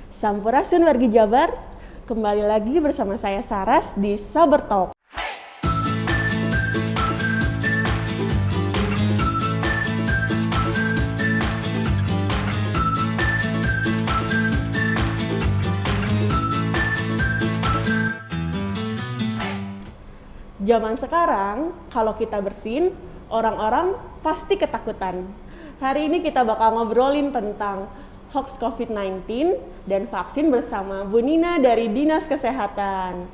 Sampurasun wargi Jabar, kembali lagi bersama saya Saras di Saber Talk. Zaman sekarang, kalau kita bersin, orang-orang pasti ketakutan. Hari ini kita bakal ngobrolin tentang hoax COVID-19 dan vaksin bersama Bu Nina dari Dinas Kesehatan.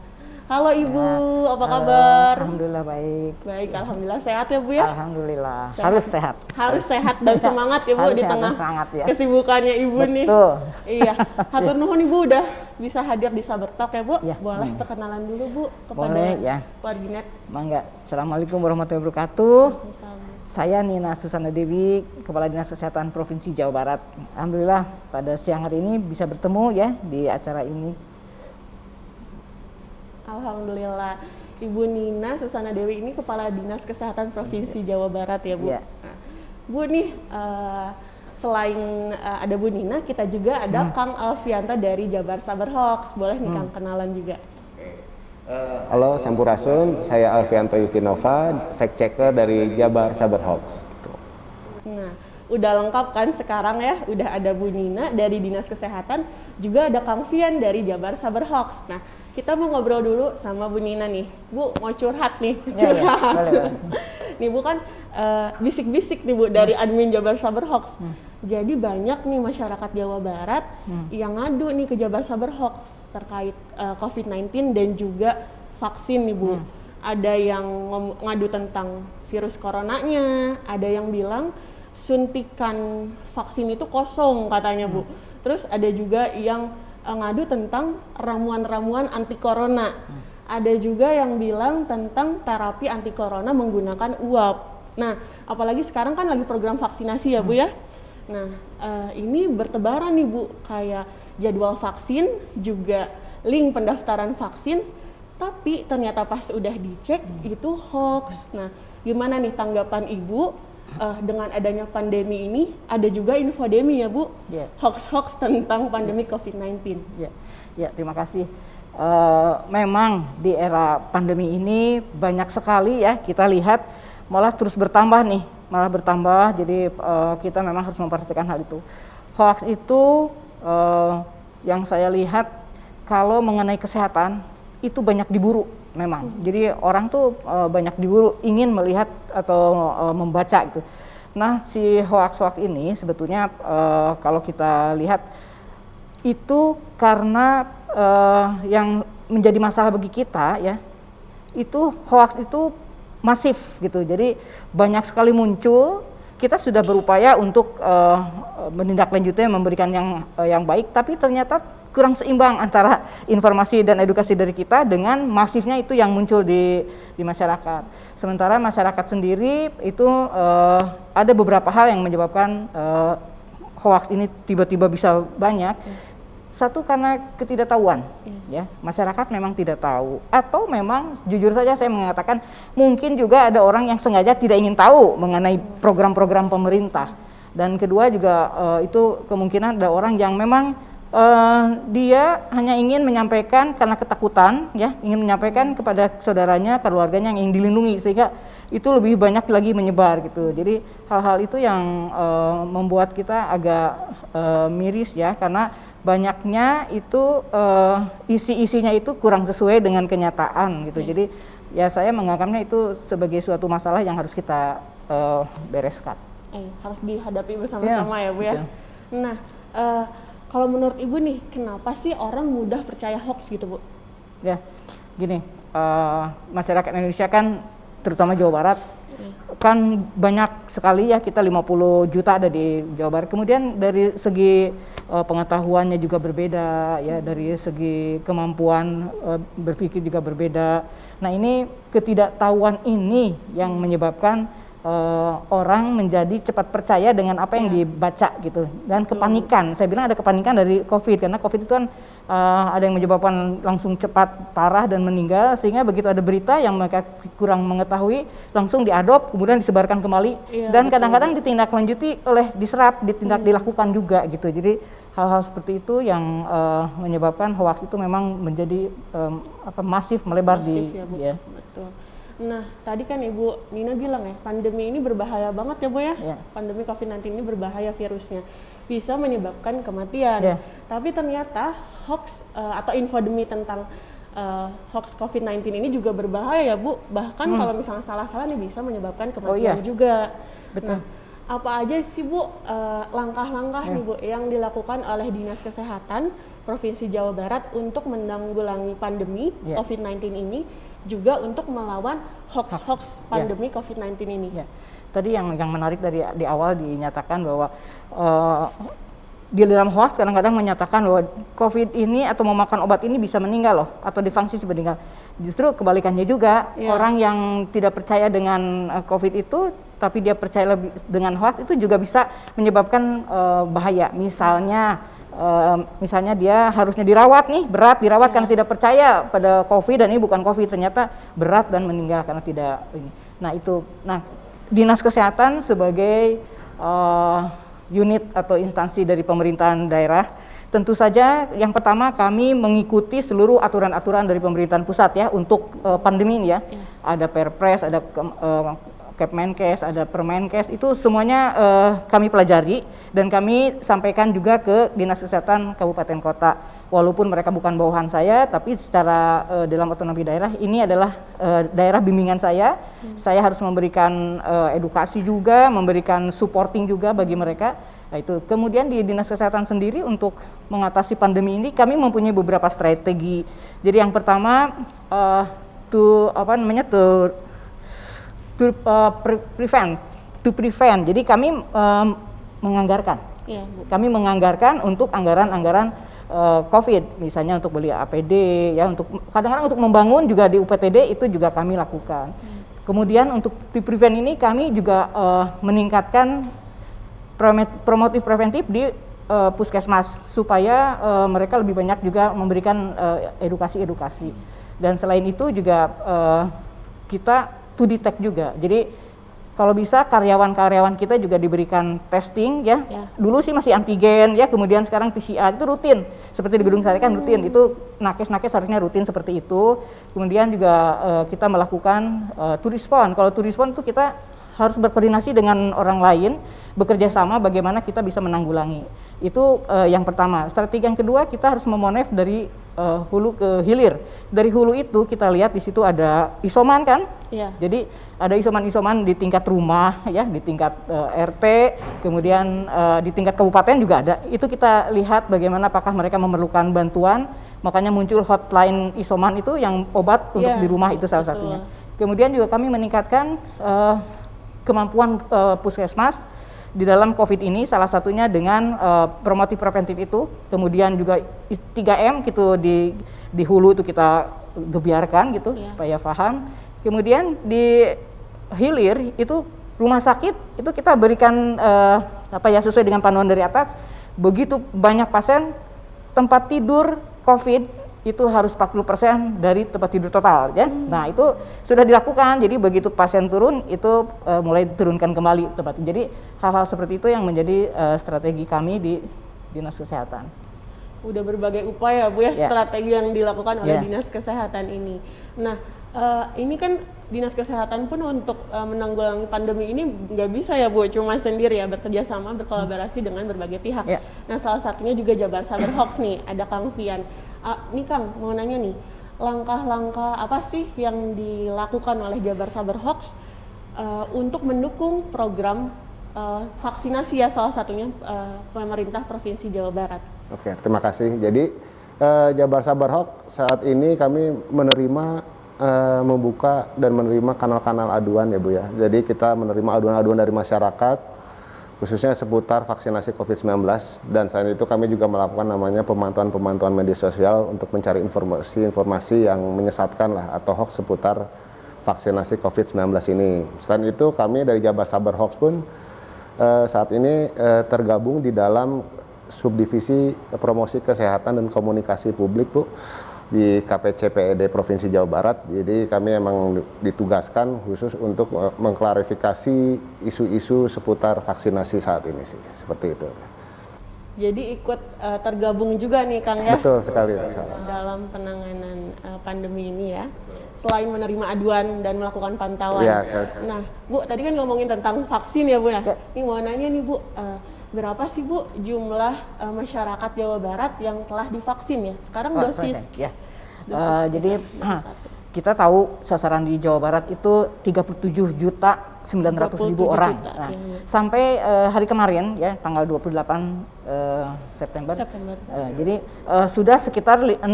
Halo Ibu, apa kabar? Alhamdulillah baik. Baik, alhamdulillah sehat ya Bu ya? Alhamdulillah, Sehat. harus sehat. Dan semangat ya Bu Harus di sehat dan tengah semangat, ya. kesibukannya Ibu nih. Betul. Iya, hatur nuhun Ibu udah bisa hadir di Saber Talk ya Bu. Ya. Boleh perkenalan dulu Bu kepada Boleh, ya. warginet. Mangga. Assalamualaikum warahmatullahi wabarakatuh. Misalnya. Saya Nina Susana Dewi, Kepala Dinas Kesehatan Provinsi Jawa Barat. Alhamdulillah pada siang hari ini bisa bertemu ya di acara ini. Alhamdulillah, Ibu Nina Susana Dewi ini Kepala Dinas Kesehatan Provinsi Jawa Barat ya Bu. Ya. Nah, Bu nih, selain ada Bu Nina, kita juga ada Kang Alfianto dari Jabar Saber Hoax. Boleh nih Kang kenalan juga. Halo, Sampurasun. Saya Alfianto Justinova, fact checker dari Jabar Saber Hoax. Nah, udah lengkap kan sekarang ya, udah ada Bu Nina dari Dinas Kesehatan, juga ada Kang Fian dari Jabar Saber Hoax. Nah, kita mau ngobrol dulu sama Bu Nina nih. Bu, mau curhat nih, curhat. Boleh. Nih Bu kan bisik-bisik nih Bu dari admin Jabar Saber Hoax. Jadi banyak nih masyarakat Jawa Barat yang ngadu nih ke Jabar Saber Hoax terkait COVID-19 dan juga vaksin nih Bu. Ada yang ngadu tentang virus coronanya, ada yang bilang suntikan vaksin itu kosong katanya Bu. Terus ada juga yang ngadu tentang ramuan-ramuan anti corona. Ada juga yang bilang tentang terapi anti corona menggunakan uap. Nah, apalagi sekarang kan lagi program vaksinasi ya Bu ya. Nah, ini bertebaran nih Bu, kayak jadwal vaksin, juga link pendaftaran vaksin, tapi ternyata pas udah dicek itu hoax. Nah, gimana nih tanggapan Ibu dengan adanya pandemi ini? Ada juga infodemi ya Bu, hoax-hoax tentang pandemi COVID-19. Ya, terima kasih. Memang di era pandemi ini banyak sekali ya kita lihat malah terus bertambah nih, jadi kita memang harus memperhatikan hal itu. Hoax itu yang saya lihat kalau mengenai kesehatan itu banyak diburu memang. Jadi orang tuh banyak diburu ingin melihat atau membaca gitu. Nah, si hoax-hoax ini sebetulnya kalau kita lihat itu karena yang menjadi masalah bagi kita ya, itu hoax itu masif gitu. Jadi banyak sekali muncul. Kita sudah berupaya untuk menindaklanjutinya, memberikan yang baik, tapi ternyata kurang seimbang antara informasi dan edukasi dari kita dengan masifnya itu yang muncul di masyarakat. Sementara masyarakat sendiri itu ada beberapa hal yang menyebabkan hoax ini tiba-tiba bisa banyak. Satu, karena ketidaktahuan, ya, masyarakat memang tidak tahu, atau memang jujur saja saya mengatakan mungkin juga ada orang yang sengaja tidak ingin tahu mengenai program-program pemerintah. Dan kedua juga itu kemungkinan ada orang yang memang dia hanya ingin menyampaikan karena ketakutan, ya, ingin menyampaikan kepada saudaranya, keluarganya yang ingin dilindungi, sehingga itu lebih banyak lagi menyebar gitu. Jadi hal-hal itu yang membuat kita agak miris ya, karena banyaknya itu isi-isinya itu kurang sesuai dengan kenyataan gitu. Jadi ya saya menganggapnya itu sebagai suatu masalah yang harus kita bereskan. Harus dihadapi bersama-sama ya Bu ya. Nah, kalau menurut Ibu nih, kenapa sih orang mudah percaya hoax gitu Bu? Ya, gini, masyarakat Indonesia kan terutama Jawa Barat kan banyak sekali ya, kita 50 juta ada di Jawa Barat. Kemudian dari segi pengetahuannya juga berbeda ya, dari segi kemampuan berpikir juga berbeda. Nah, ini ketidaktahuan ini yang menyebabkan orang menjadi cepat percaya dengan apa yang dibaca gitu, dan kepanikan. Saya bilang ada kepanikan dari COVID, karena COVID itu kan ada yang menyebabkan langsung cepat parah dan meninggal, sehingga begitu ada berita yang mereka kurang mengetahui langsung diadop, kemudian disebarkan kembali, dan kadang-kadang ditindaklanjuti oleh dilakukan juga gitu. Jadi hal-hal seperti itu yang menyebabkan hoax itu memang menjadi masif melebar ya, Bu. Betul. Nah, tadi kan Ibu Nina bilang ya, pandemi ini berbahaya banget ya Bu ya. Pandemi COVID-19 ini berbahaya virusnya. Bisa menyebabkan kematian. Tapi ternyata hoax atau infodemi tentang hoax COVID-19 ini juga berbahaya ya Bu. Bahkan kalau misalnya salah-salah nih bisa menyebabkan kematian juga. Betul. Nah, apa aja sih Bu langkah-langkah nih Bu yang dilakukan oleh Dinas Kesehatan Provinsi Jawa Barat untuk menanggulangi pandemi COVID-19 ini, juga untuk melawan hoax pandemi COVID-19 ini? Tadi yang menarik di awal dinyatakan bahwa di dalam hoax kadang-kadang menyatakan bahwa COVID ini atau memakan obat ini bisa meninggal loh, atau difungsi meninggal. Justru kebalikannya juga, orang yang tidak percaya dengan COVID itu tapi dia percaya lebih dengan hoax itu juga bisa menyebabkan bahaya. Misalnya dia harusnya dirawat nih, berat dirawat karena tidak percaya pada COVID, dan ini bukan COVID, ternyata berat dan meninggal karena tidak ini. Nah, Dinas Kesehatan sebagai unit atau instansi dari pemerintahan daerah, tentu saja yang pertama kami mengikuti seluruh aturan-aturan dari pemerintahan pusat ya untuk pandemi ini ya. Ada Perpres, ada Kepmenkes, ada Permenkes, itu semuanya kami pelajari dan kami sampaikan juga ke Dinas Kesehatan Kabupaten Kota. Walaupun mereka bukan bawahan saya, tapi secara dalam otonomi daerah ini adalah daerah bimbingan saya. Saya harus memberikan edukasi juga, memberikan supporting juga bagi mereka. Nah, itu. Kemudian di Dinas Kesehatan sendiri untuk mengatasi pandemi ini kami mempunyai beberapa strategi. Jadi yang pertama to prevent. Jadi kami menganggarkan. Kami menganggarkan untuk anggaran-anggaran COVID, misalnya untuk beli APD ya, untuk kadang-kadang untuk membangun juga di UPTD itu juga kami lakukan. Kemudian untuk to prevent ini kami juga meningkatkan promotif preventif di puskesmas supaya mereka lebih banyak juga memberikan edukasi. Dan selain itu juga kita to detect juga. Jadi kalau bisa karyawan-karyawan kita juga diberikan testing ya. Dulu sih masih antigen ya, kemudian sekarang PCR itu rutin. Seperti di gedung saya kan rutin, itu nakes-nakes harusnya rutin seperti itu. Kemudian juga kita melakukan to respond. Kalau to respond itu kita harus berkoordinasi dengan orang lain, bekerja sama bagaimana kita bisa menanggulangi. Itu yang pertama. Strategi yang kedua, kita harus memonef dari hulu ke hilir. Dari hulu itu kita lihat di situ ada isoman kan? Jadi ada isoman-isoman di tingkat rumah ya, di tingkat RT, kemudian di tingkat kabupaten juga ada. Itu kita lihat bagaimana apakah mereka memerlukan bantuan. Makanya muncul hotline isoman itu yang obat untuk di rumah itu salah satunya. Kemudian juga kami meningkatkan kemampuan puskesmas di dalam COVID ini, salah satunya dengan promotif preventif itu. Kemudian juga 3M gitu di hulu itu kita gebiarkan gitu supaya paham. Kemudian di hilir itu rumah sakit itu kita berikan sesuai dengan panduan dari atas. Begitu banyak pasien, tempat tidur COVID itu harus 40% dari tempat tidur total ya. Nah, itu sudah dilakukan. Jadi begitu pasien turun itu mulai diturunkan kembali tempat. Jadi hal-hal seperti itu yang menjadi strategi kami di Dinas Kesehatan. Udah berbagai upaya Bu ya, strategi yang dilakukan oleh Dinas Kesehatan ini. Nah, ini kan Dinas Kesehatan pun untuk menanggulangi pandemi ini nggak bisa ya Bu, cuma sendiri ya, bekerja sama, berkolaborasi dengan berbagai pihak. Nah, salah satunya juga Jabar Sabar Hoax nih, ada Kang Fian. Nih Kang, mau nanya nih, langkah-langkah apa sih yang dilakukan oleh Jabar Sabar Hoax untuk mendukung program vaksinasi ya, salah satunya pemerintah Provinsi Jawa Barat? Oke, terima kasih. Jadi Jabar Sabar Hoax saat ini kami membuka dan menerima kanal-kanal aduan ya Bu ya. Jadi kita menerima aduan-aduan dari masyarakat khususnya seputar vaksinasi COVID-19, dan selain itu kami juga melakukan namanya pemantauan media sosial untuk mencari informasi yang menyesatkan lah atau hoax seputar vaksinasi COVID-19 ini. Selain itu kami dari Jabar Sabar Hoax pun saat ini tergabung di dalam subdivisi promosi kesehatan dan komunikasi publik, Bu, di KPCPED Provinsi Jawa Barat. Jadi kami emang ditugaskan khusus untuk mengklarifikasi isu-isu seputar vaksinasi saat ini sih, seperti itu. Jadi ikut tergabung juga nih Kang ya? Betul sekali. Dalam penanganan pandemi ini ya, selain menerima aduan dan melakukan pantauan. Ya, Nah, Bu, tadi kan ngomongin tentang vaksin ya Bu ya? Ini mau nanya nih Bu, berapa sih Bu jumlah masyarakat Jawa Barat yang telah divaksin ya? Sekarang dosis. Ya. dosis Jadi satu. kita tahu sasaran di Jawa Barat itu 37.900.000 orang. Nah, sampai hari kemarin ya tanggal 28 September. Jadi sudah sekitar 16.000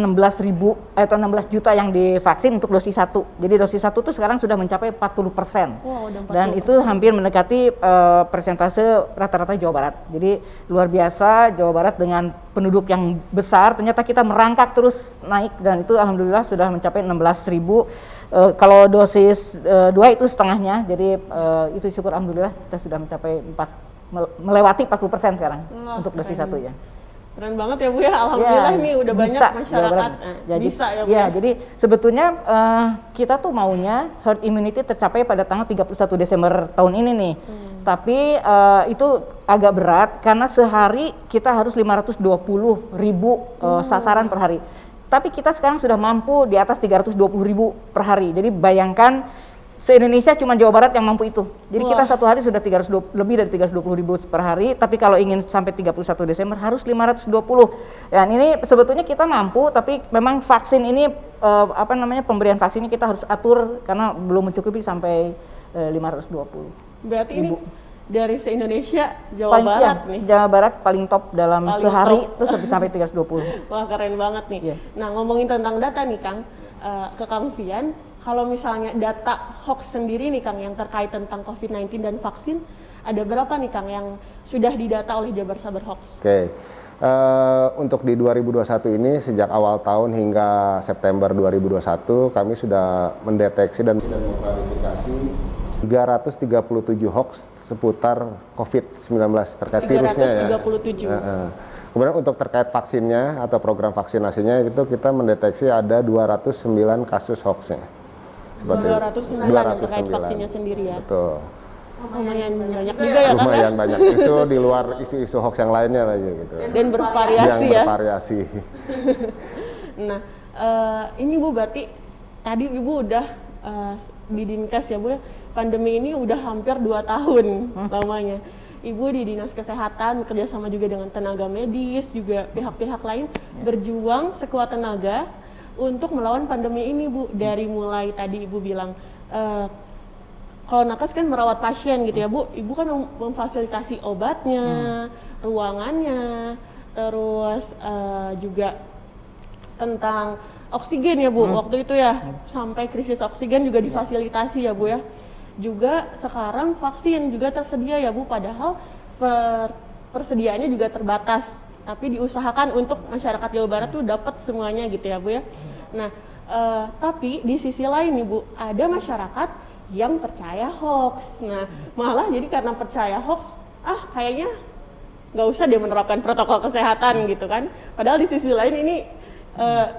atau 16 juta yang divaksin untuk dosis 1. Jadi dosis 1 itu sekarang sudah mencapai 40%. Wow, udah 40%. Dan itu hampir mendekati persentase rata-rata Jawa Barat. Jadi luar biasa Jawa Barat dengan penduduk yang besar, ternyata kita merangkak terus naik dan itu alhamdulillah sudah mencapai 16.000. Kalau dosis 2 itu setengahnya, jadi itu syukur alhamdulillah kita sudah mencapai melewati 40% sekarang untuk dosis 1 ya. Keren banget ya Bu ya, alhamdulillah nih udah banyak masyarakat jadi, bisa ya Bu. Ya, jadi sebetulnya kita tuh maunya herd immunity tercapai pada tanggal 31 Desember tahun ini nih. Tapi itu agak berat karena sehari kita harus 520.000 sasaran per hari. Tapi kita sekarang sudah mampu di atas 320.000 per hari. Jadi bayangkan se-Indonesia cuma Jawa Barat yang mampu itu. Jadi kita satu hari sudah lebih dari 320.000 per hari, tapi kalau ingin sampai 31 Desember harus 520. Dan ini sebetulnya kita mampu, tapi memang vaksin ini pemberian vaksin ini kita harus atur karena belum mencukupi sampai 520. Berarti ini dari se-Indonesia Jawa Barat nih. Jawa Barat paling top dalam sehari itu sampai 320. Wah, keren banget nih. Nah, ngomongin tentang data nih Kang, ke Kang Fian, kalau misalnya data hoax sendiri nih Kang yang terkait tentang COVID-19 dan vaksin, ada berapa nih Kang yang sudah didata oleh Jabar Sabar Hoax? Oke. Untuk di 2021 ini sejak awal tahun hingga September 2021 kami sudah mendeteksi dan mengklarifikasi 337 hoax seputar COVID-19 terkait virusnya ya. 337. Kemudian untuk terkait vaksinnya atau program vaksinasinya itu kita mendeteksi ada 209 kasus hoaxnya. 209 terkait vaksinnya sendiri ya. Betul. Lumayan banyak juga ya Kang. Lumayan banyak. Itu di luar isu-isu hoax yang lainnya lagi gitu. Dan bervariasi yang ya. Bervariasi. Nah, ini Bu berarti tadi Ibu udah di Dinkes ya Bu, pandemi ini udah hampir 2 tahun lamanya. Ibu di Dinas Kesehatan bekerja sama juga dengan tenaga medis, juga pihak-pihak lain berjuang sekuat tenaga untuk melawan pandemi ini Bu. Dari mulai tadi Ibu bilang kalau nakes kan merawat pasien gitu ya Bu, Ibu kan memfasilitasi obatnya, ruangannya, terus juga tentang oksigen ya Bu, waktu itu ya sampai krisis oksigen juga difasilitasi ya Bu ya. Juga sekarang vaksin juga tersedia ya Bu, padahal persediaannya juga terbatas, tapi diusahakan untuk masyarakat Jawa Barat tuh dapat semuanya gitu ya Bu ya. Nah, tapi di sisi lain nih Bu, ada masyarakat yang percaya hoax. Nah, malah jadi karena percaya hoax, kayaknya nggak usah dia menerapkan protokol kesehatan gitu kan. Padahal di sisi lain ini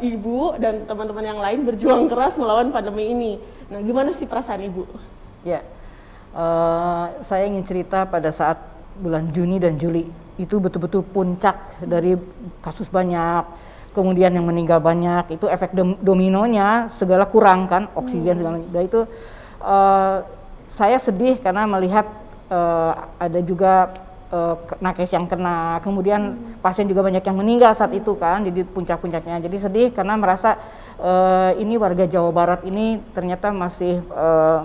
Ibu dan teman-teman yang lain berjuang keras melawan pandemi ini. Nah, gimana sih perasaan Ibu? Ya, saya ingin cerita pada saat bulan Juni dan Juli itu betul-betul puncak dari kasus banyak, kemudian yang meninggal banyak, itu efek dominonya segala kurang kan, oksigen segala. Dan itu saya sedih karena melihat ada juga nakes yang kena, kemudian pasien juga banyak yang meninggal saat itu kan, jadi puncak-puncaknya. Jadi sedih karena merasa ini warga Jawa Barat ini ternyata masih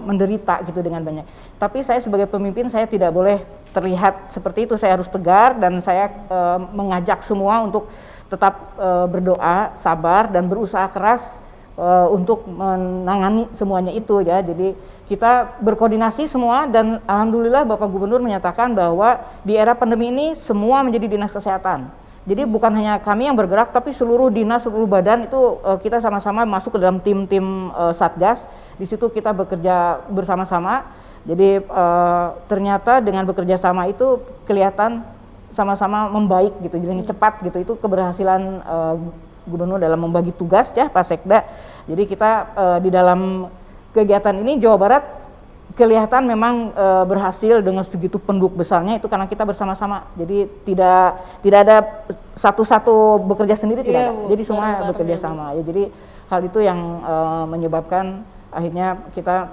menderita gitu dengan banyak. Tapi saya sebagai pemimpin saya tidak boleh terlihat seperti itu, saya harus tegar dan saya mengajak semua untuk tetap berdoa, sabar dan berusaha keras untuk menangani semuanya itu ya. Jadi kita berkoordinasi semua dan alhamdulillah Bapak Gubernur menyatakan bahwa di era pandemi ini semua menjadi dinas kesehatan. Jadi bukan hanya kami yang bergerak, tapi seluruh dinas, seluruh badan itu kita sama-sama masuk ke dalam tim-tim Satgas Di situ kita bekerja bersama-sama. Jadi ternyata dengan bekerja sama itu kelihatan sama-sama membaik gitu, jadi cepat gitu. Itu keberhasilan gubernur dalam membagi tugas ya, Pak Sekda. Jadi kita di dalam kegiatan ini Jawa Barat kelihatan memang berhasil dengan segitu penduduk besarnya itu karena kita bersama-sama. Jadi tidak ada satu-satu bekerja sendiri, tidak ada. Jadi semua bekerja sama. Ya, jadi hal itu yang menyebabkan akhirnya kita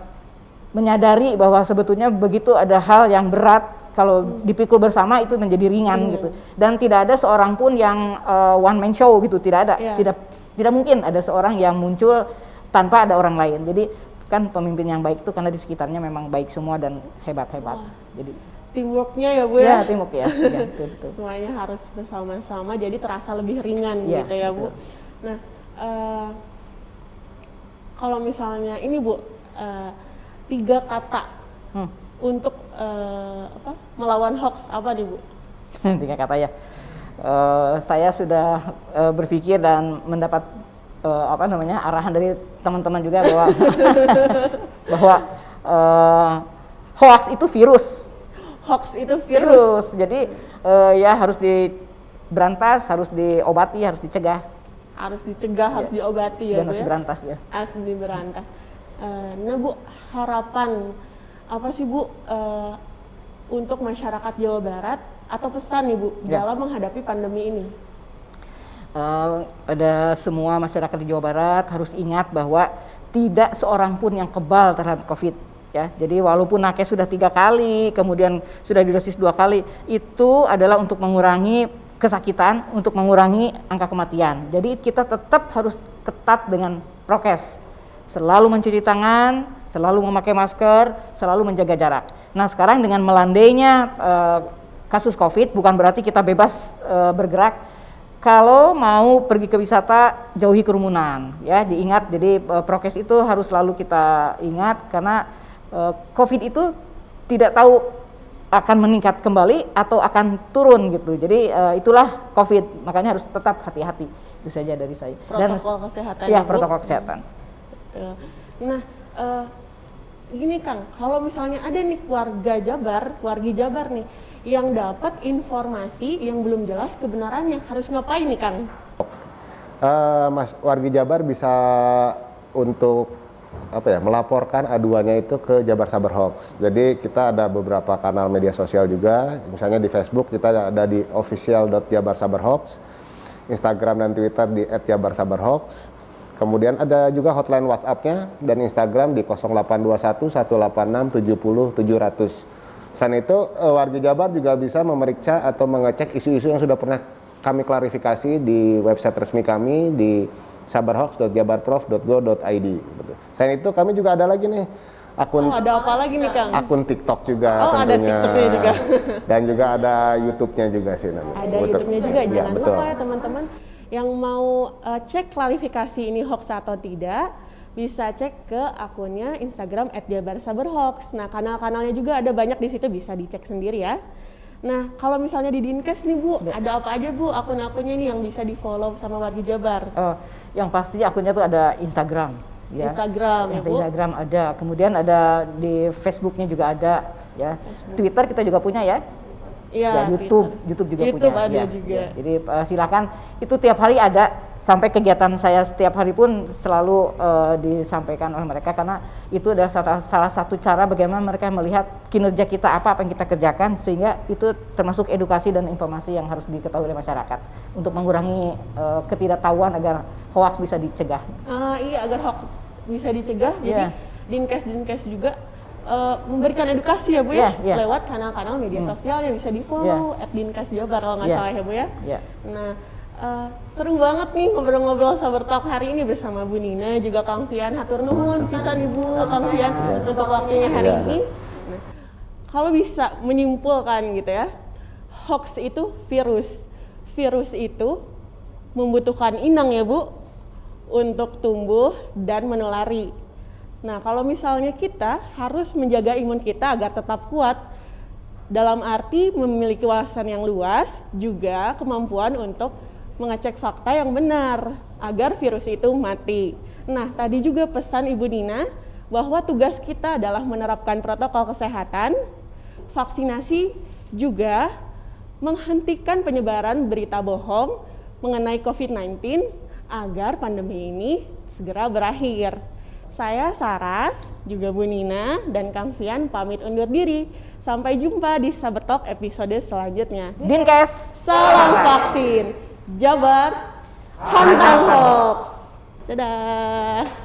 menyadari bahwa sebetulnya begitu ada hal yang berat kalau dipikul bersama itu menjadi ringan gitu. Dan tidak ada seorang pun yang one man show gitu, tidak ada. Tidak mungkin ada seorang yang muncul tanpa ada orang lain. Jadi kan pemimpin yang baik itu karena di sekitarnya memang baik semua dan hebat-hebat. Jadi teamworknya ya Bu ya? Teamwork ya. Betul. Semuanya harus bersama-sama jadi terasa lebih ringan gitu ya Bu. Nah, kalau misalnya ini Bu, 3 kata untuk melawan hoax apa nih Bu? 3 kata ya. Saya sudah berpikir dan mendapat arahan dari teman-teman juga bahwa hoax itu virus. Hoax itu virus. Jadi ya harus diberantas, harus diobati, harus dicegah. Harus dicegah, harus diobati ya Dan Bu harus ya? diberantas ya. Harus diberantas. Nah Bu, harapan apa sih Bu untuk masyarakat Jawa Barat atau pesan nih Bu dalam menghadapi pandemi ini? Pada semua masyarakat di Jawa Barat harus ingat bahwa tidak seorang pun yang kebal terhadap COVID ya. Jadi walaupun nakes sudah 3 kali, kemudian sudah didosis 2 kali, itu adalah untuk mengurangi kesakitan, untuk mengurangi angka kematian. Jadi kita tetap harus ketat dengan prokes. Selalu mencuci tangan, selalu memakai masker, selalu menjaga jarak. Nah sekarang dengan melandainya kasus COVID bukan berarti kita bebas bergerak. Kalau mau pergi ke wisata jauhi kerumunan, ya diingat. Jadi prokes itu harus selalu kita ingat karena COVID itu tidak tahu akan meningkat kembali atau akan turun gitu. Jadi itulah COVID, makanya harus tetap hati-hati. Itu saja dari saya. Protokol kesehatan. Ya, protokol kesehatan. Nah, gini Kang, kalau misalnya ada nih wargi Jabar nih yang dapat informasi yang belum jelas kebenarannya, harus ngapain nih Kang? Wargi Jabar bisa untuk melaporkan aduannya itu ke Jabar Sabar Hoax. Jadi kita ada beberapa kanal media sosial juga, misalnya di Facebook kita ada di official.jabarsabarhoax, Instagram dan Twitter di @jabarsabarhoax. Kemudian ada juga hotline WhatsApp-nya dan Instagram di 0821 186 70 700. Selain itu, warga Jabar juga bisa memeriksa atau mengecek isu-isu yang sudah pernah kami klarifikasi di website resmi kami di sabarhoax.jabarprof.go.id. Selain itu, kami juga ada lagi nih akun. Ada apa lagi nih Kang? Akun TikTok juga tentunya. Ada TikToknya juga. Dan juga ada YouTube-nya juga sih namanya. Ada YouTube-nya juga. Jangan betul. lupa ya teman-teman yang mau cek klarifikasi ini hoax atau tidak, bisa cek ke akunnya Instagram @jabarsabarhoax. Nah, kanal-kanalnya juga ada banyak di situ, bisa dicek sendiri ya. Nah, kalau misalnya di Dinkes nih Bu, ada apa aja Bu akun-akunnya nih yang bisa di-follow sama warga Jabar? Yang pasti akunnya tuh ada Instagram. Ya. Instagram ya Bu? Instagram ada, kemudian ada di Facebooknya juga ada ya. Twitter kita juga punya ya. Iya, YouTube juga YouTube punya. ada Ya, juga. ya. Jadi silakan, itu tiap hari ada, sampai kegiatan saya setiap hari pun selalu disampaikan oleh mereka karena itu adalah salah satu cara bagaimana mereka melihat kinerja kita apa yang kita kerjakan, sehingga itu termasuk edukasi dan informasi yang harus diketahui oleh masyarakat untuk mengurangi ketidaktahuan agar hoax bisa dicegah. Iya, agar hoax bisa dicegah. Jadi Dinkes juga memberikan edukasi ya Bu ya, lewat kanal-kanal media sosialnya bisa di-follow @dinkesjabar kalau nggak salah ya Bu ya. Nah, seru banget nih ngobrol-ngobrol Sabar Talk hari ini bersama Bu Nina juga Kang Fian. Hatur nuhun pisan Ibu Kang Fian untuk waktunya hari ini. Nah, kalau bisa menyimpulkan gitu ya, hoax itu virus. Virus itu membutuhkan inang ya Bu untuk tumbuh dan menulari. Nah, kalau misalnya kita harus menjaga imun kita agar tetap kuat, dalam arti memiliki wawasan yang luas, juga kemampuan untuk mengecek fakta yang benar, agar virus itu mati. Nah, tadi juga pesan Ibu Nina bahwa tugas kita adalah menerapkan protokol kesehatan, vaksinasi, juga menghentikan penyebaran berita bohong mengenai COVID-19 agar pandemi ini segera berakhir. Saya Saras, juga Bu Nina, dan Kang Fian pamit undur diri. Sampai jumpa di Sabertalk episode selanjutnya. Dinkes, Salam vaksin, Jabar, Hantang Hoax. Dadah.